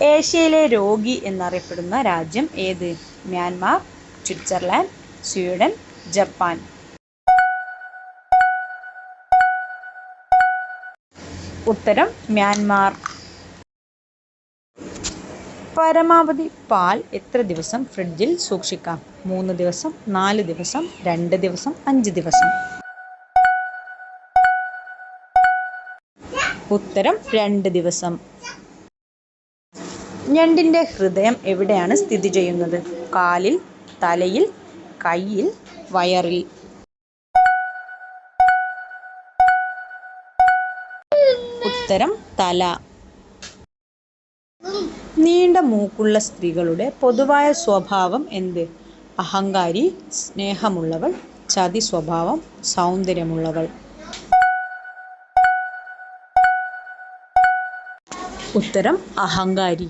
ഏഷ്യയിലെ രോഗി എന്നറിയപ്പെടുന്ന രാജ്യം ഏത്? Myanmar, Switzerland, Sweden, Japan. ഉത്തരം മ്യാൻമാർ. പരമാവധി പാൽ എത്ര ദിവസം ഫ്രിഡ്ജിൽ സൂക്ഷിക്കാം? 3 ദിവസം, 4 ദിവസം, 2 ദിവസം, 5 ദിവസം. ഉത്തരം 2 ദിവസം. ഞണ്ടിന്റെ ഹൃദയം എവിടെയാണ് സ്ഥിതി ചെയ്യുന്നത്? കാലിൽ, തലയിൽ, കൈയിൽ, വയറിൽ. ഉത്തരം തല. നീണ്ട മൂക്കുള്ള സ്ത്രീകളുടെ പൊതുവായ സ്വഭാവം എന്ത്? അഹങ്കാരി, സ്നേഹമുള്ളവൾ, ചതി സ്വഭാവം, സൗന്ദര്യമുള്ളവൾ. ഉത്തരം അഹങ്കാരി.